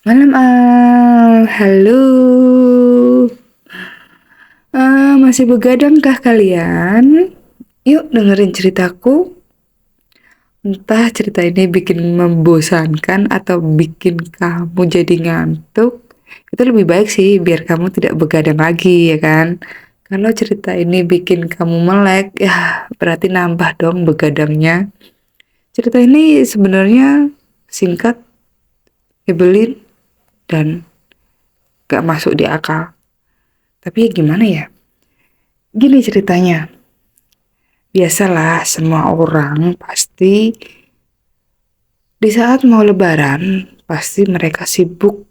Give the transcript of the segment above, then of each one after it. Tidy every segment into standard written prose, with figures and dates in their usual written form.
Malam halo. Masih begadangkah kalian? Yuk dengerin ceritaku. Entah cerita ini bikin membosankan atau bikin kamu jadi ngantuk. Itu lebih baik sih biar kamu tidak begadang lagi ya kan. Kalau cerita ini bikin kamu melek, ya berarti nambah dong begadangnya. Cerita ini sebenarnya singkat, nyebelin, dan gak masuk di akal. Tapi gimana ya? Gini ceritanya. Biasalah semua orang pasti di saat mau lebaran pasti mereka sibuk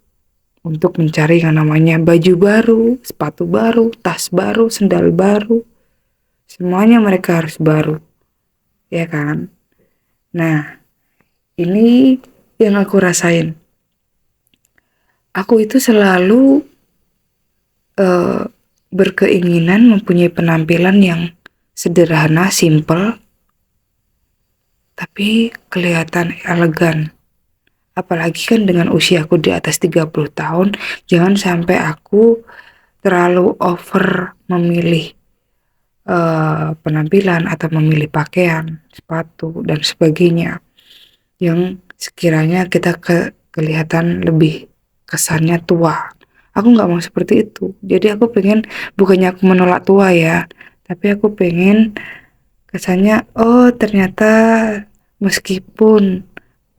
untuk mencari yang namanya baju baru, sepatu baru, tas baru, sendal baru. Semuanya mereka harus baru, ya kan? Nah, ini yang aku rasain. Aku itu selalu uh, berkeinginan mempunyai penampilan yang sederhana, simple, tapi kelihatan elegan. Apalagi kan dengan usiaku di atas 30 tahun, jangan sampai aku terlalu over memilih penampilan atau memilih pakaian, sepatu, dan sebagainya. Yang sekiranya kita kelihatan lebih kesannya tua. Aku nggak mau seperti itu. Jadi aku pengen, bukannya aku menolak tua ya, tapi aku pengen kesannya, oh ternyata meskipun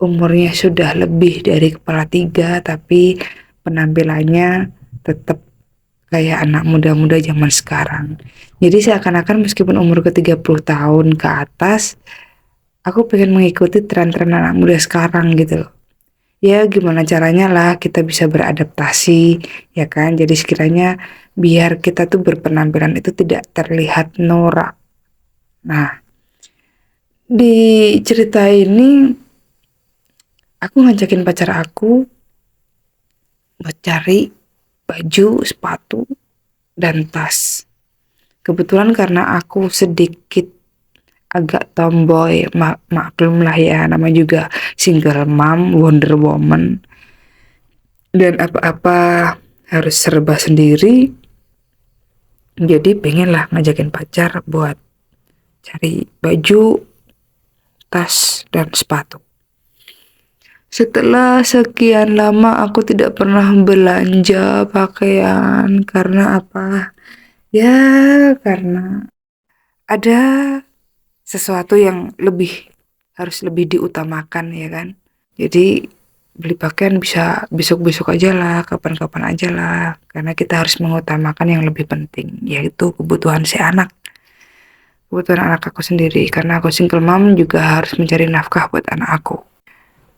umurnya sudah lebih dari kepala tiga, tapi penampilannya tetap kayak anak muda-muda zaman sekarang. Jadi seakan-akan meskipun umur ke 30 tahun ke atas, aku pengen mengikuti tren-tren anak muda sekarang gitu loh. Ya gimana caranya lah kita bisa beradaptasi, ya kan? Jadi sekiranya biar kita tuh berpenampilan itu tidak terlihat norak. Nah, di cerita ini aku ngajakin pacar aku buat cari baju, sepatu, dan tas. Kebetulan karena aku sedikit agak tomboy, maklum lah ya, nama juga single mom, Wonder Woman, dan apa-apa harus serba sendiri. Jadi pengen lah ngajakin pacar buat cari baju, tas, dan sepatu. Setelah sekian lama aku tidak pernah belanja pakaian karena apa? Ya, karena ada sesuatu yang harus lebih diutamakan ya kan. Jadi beli pakaian bisa besok-besok aja lah, kapan-kapan aja lah. Karena kita harus mengutamakan yang lebih penting, yaitu kebutuhan si anak. Kebutuhan anak aku sendiri. Karena aku single mom juga harus mencari nafkah buat anak aku.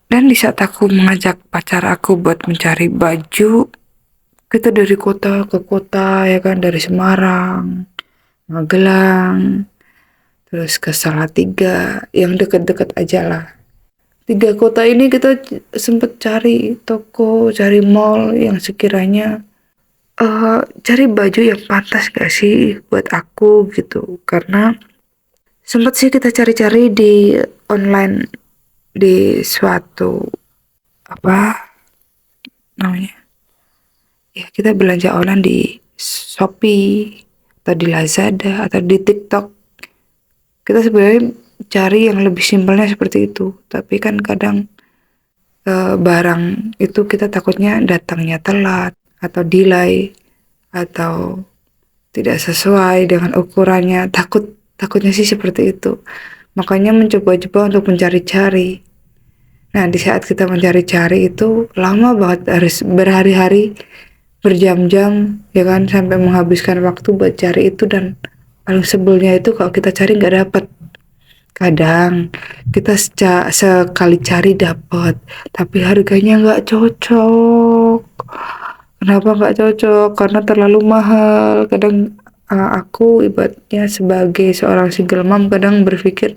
Dan di saat aku mengajak pacar aku buat mencari baju, kita dari kota ke kota ya kan, dari Semarang, Magelang, terus ke Salatiga, yang deket-deket aja lah. 3 kota ini kita sempet cari toko, cari mall yang sekiranya cari baju yang pantas gak sih buat aku gitu. Karena sempet sih kita cari-cari di online, di suatu apa namanya, ya kita belanja online di Shopee atau di Lazada atau di TikTok. Kita sebenarnya cari yang lebih simpelnya seperti itu, tapi kan kadang barang itu kita takutnya datangnya telat atau delay atau tidak sesuai dengan ukurannya, takutnya sih seperti itu. Makanya mencoba-coba untuk mencari-cari. Nah, di saat kita mencari-cari itu lama banget, harus berhari-hari, berjam-jam, ya kan, sampai menghabiskan waktu buat cari itu. Dan paling sebelnya itu kalau kita cari nggak dapet. Kadang kita sekali cari dapet, tapi harganya nggak cocok. Kenapa nggak cocok? Karena terlalu mahal. Kadang aku ibaratnya sebagai seorang single mom kadang berpikir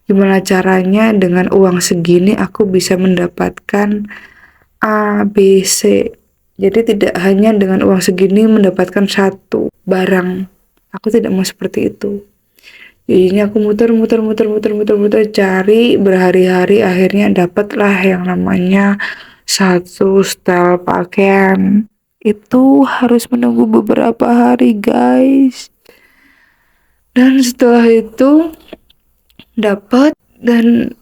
gimana caranya dengan uang segini aku bisa mendapatkan A, B, C. Jadi tidak hanya dengan uang segini mendapatkan satu barang. Aku tidak mau seperti itu. Jadinya aku muter cari berhari-hari, akhirnya dapatlah yang namanya satu setel pakaian itu harus menunggu beberapa hari, guys. Dan setelah itu dapat, dan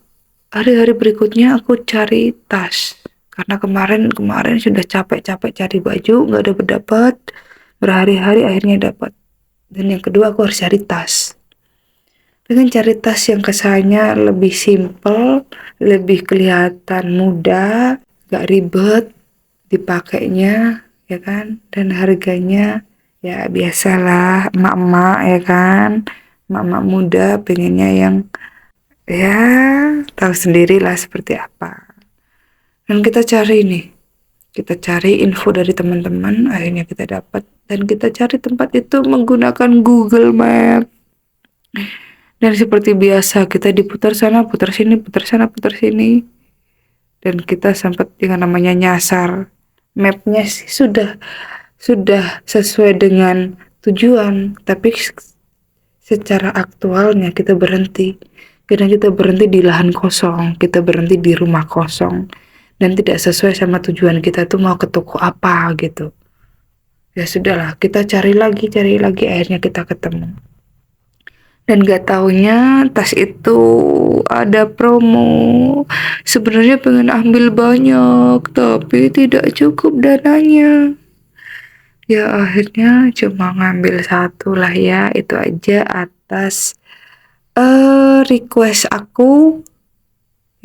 hari-hari berikutnya aku cari tas. Karena kemarin sudah capek-capek cari baju, nggak dapat. Berhari-hari akhirnya dapat. Dan yang kedua aku harus cari tas. Dengan cari tas yang kesannya lebih simple, lebih kelihatan mudah, gak ribet dipakainya, ya kan? Dan harganya ya biasalah, emak-emak, ya kan? Emak-emak muda pengennya yang ya tahu sendirilah seperti apa. Dan kita cari nih, kita cari info dari teman-teman, akhirnya kita dapat, dan kita cari tempat itu menggunakan Google Map. Dan seperti biasa kita diputar sana, putar sini, putar sana, putar sini. Dan kita sempat dengan namanya nyasar. Mapnya sih sudah sesuai dengan tujuan, tapi secara aktualnya kita berhenti. Karena kita berhenti di lahan kosong, kita berhenti di rumah kosong, dan tidak sesuai sama tujuan kita tuh mau ke toko apa gitu. Ya sudahlah, kita cari lagi, akhirnya kita ketemu. Dan gak taunya tas itu ada promo. Sebenarnya pengen ambil banyak, tapi tidak cukup dananya. Ya akhirnya cuma ngambil satu lah ya, itu aja atas request aku,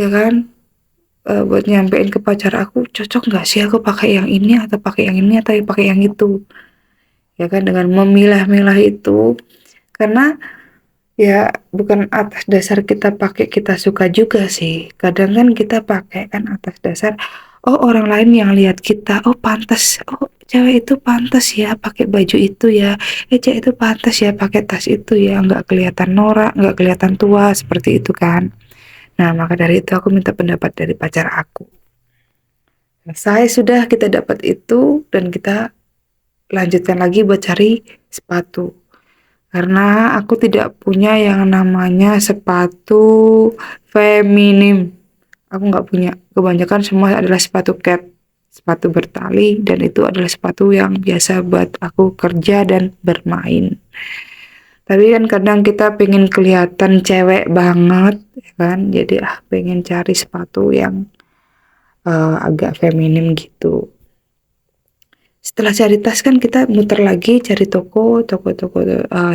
ya kan, buat nyampein ke pacar aku, cocok nggak sih aku pakai yang ini atau pakai yang ini atau pakai yang itu, ya kan, dengan memilah-milah itu. Karena ya bukan atas dasar kita pakai kita suka juga sih. Kadang kan kita pakai kan atas dasar oh orang lain yang lihat kita, oh pantas, oh cewek itu pantas ya pakai baju itu ya, cewek itu pantas ya pakai tas itu ya, nggak kelihatan norak, nggak kelihatan tua seperti itu kan. Nah maka dari itu aku minta pendapat dari pacar aku. Selesai sudah kita dapat itu, dan kita lanjutkan lagi buat cari sepatu. Karena aku tidak punya yang namanya sepatu feminim. Aku nggak punya. Kebanyakan semua adalah sepatu cat, sepatu bertali, dan itu adalah sepatu yang biasa buat aku kerja dan bermain. Tapi kan kadang kita pengen kelihatan cewek banget, ya kan? Jadi pengen cari sepatu yang agak feminim gitu. Setelah cari tas kan kita muter lagi cari toko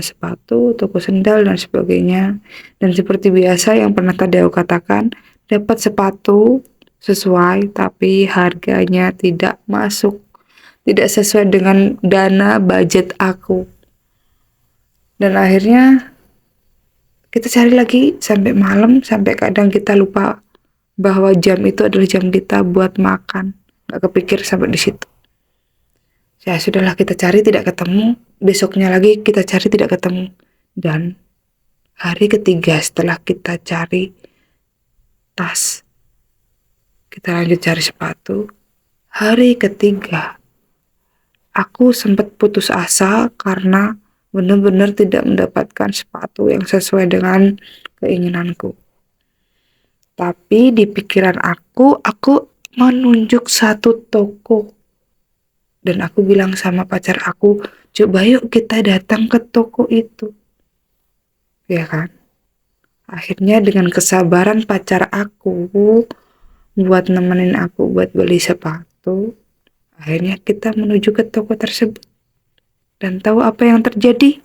sepatu, toko sendal dan sebagainya. Dan seperti biasa yang pernah tadi aku katakan, dapat sepatu sesuai tapi harganya tidak masuk, tidak sesuai dengan dana budget aku. Dan akhirnya kita cari lagi sampai malam, sampai kadang kita lupa bahwa jam itu adalah jam kita buat makan. Gak kepikir sampai di situ. Ya sudahlah, kita cari tidak ketemu, besoknya lagi kita cari tidak ketemu. Dan hari ketiga setelah kita cari tas, kita lanjut cari sepatu. Hari ketiga aku sempat putus asa karena benar-benar tidak mendapatkan sepatu yang sesuai dengan keinginanku. Tapi di pikiran aku menunjuk satu toko. Dan aku bilang sama pacar aku, coba yuk kita datang ke toko itu. Ya kan? Akhirnya dengan kesabaran pacar aku buat nemenin aku buat beli sepatu, akhirnya kita menuju ke toko tersebut. Dan tahu apa yang terjadi?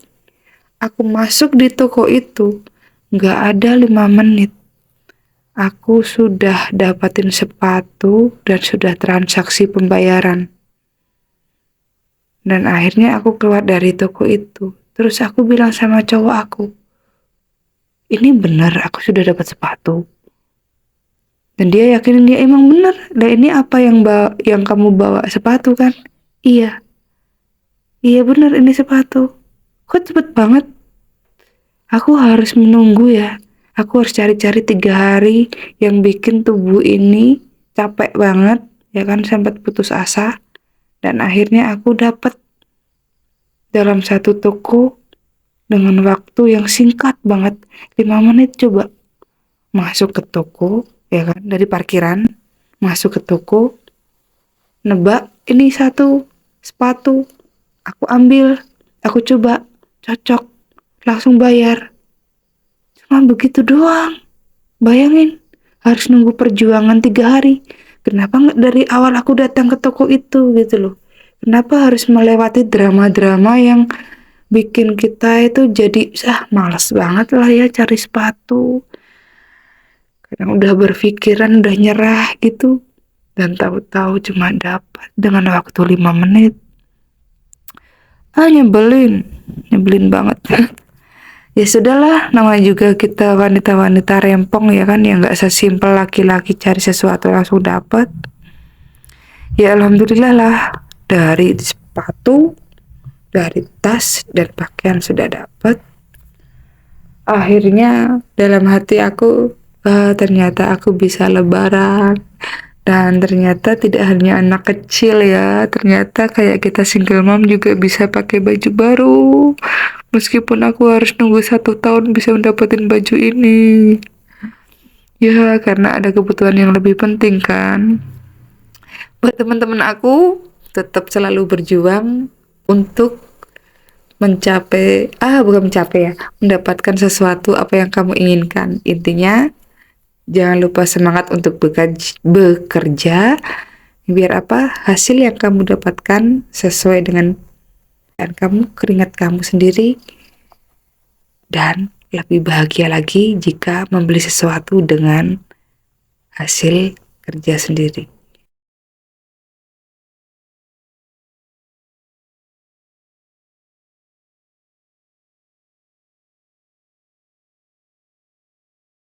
Aku masuk di toko itu, gak ada 5 menit. Aku sudah dapatin sepatu dan sudah transaksi pembayaran. Dan akhirnya aku keluar dari toko itu. Terus aku bilang sama cowok aku, ini benar aku sudah dapat sepatu. Dan dia yakinin dia emang benar. Dan ini apa yang kamu bawa, sepatu kan? Iya. Iya benar ini sepatu. Kok cepet banget? Aku harus menunggu ya. Aku harus cari-cari 3 hari yang bikin tubuh ini capek banget. Ya kan, sempat putus asa. Dan akhirnya aku dapat dalam satu toko dengan waktu yang singkat banget, 5 menit coba. Masuk ke toko, ya kan, dari parkiran, masuk ke toko, nebak ini satu sepatu, aku ambil, aku coba, cocok, langsung bayar. Cuma begitu doang. Bayangin, harus nunggu perjuangan 3 hari. Kenapa nggak dari awal aku datang ke toko itu gitu loh. Kenapa harus melewati drama-drama yang bikin kita itu jadi malas banget lah ya cari sepatu. Kadang udah berpikiran, udah nyerah gitu. Dan tahu-tahu cuma dapat dengan waktu 5 menit. Nyebelin banget. Ya sudahlah, namanya juga kita wanita-wanita rempong ya kan, yang nggak sesimpel laki-laki cari sesuatu langsung dapat. Ya alhamdulillah lah, dari sepatu, dari tas dan pakaian sudah dapat. Akhirnya dalam hati aku, ternyata aku bisa lebaran. Dan ternyata tidak hanya anak kecil ya, ternyata kayak kita single mom juga bisa pakai baju baru. Meskipun aku harus nunggu 1 tahun bisa mendapatkan baju ini. Ya, karena ada kebutuhan yang lebih penting kan. Buat teman-teman aku, tetap selalu berjuang untuk bukan mencapai ya, mendapatkan sesuatu apa yang kamu inginkan. Intinya, jangan lupa semangat untuk bekerja, biar apa hasil yang kamu dapatkan sesuai dengan dan kamu, keringat kamu sendiri, dan lebih bahagia lagi jika membeli sesuatu dengan hasil kerja sendiri.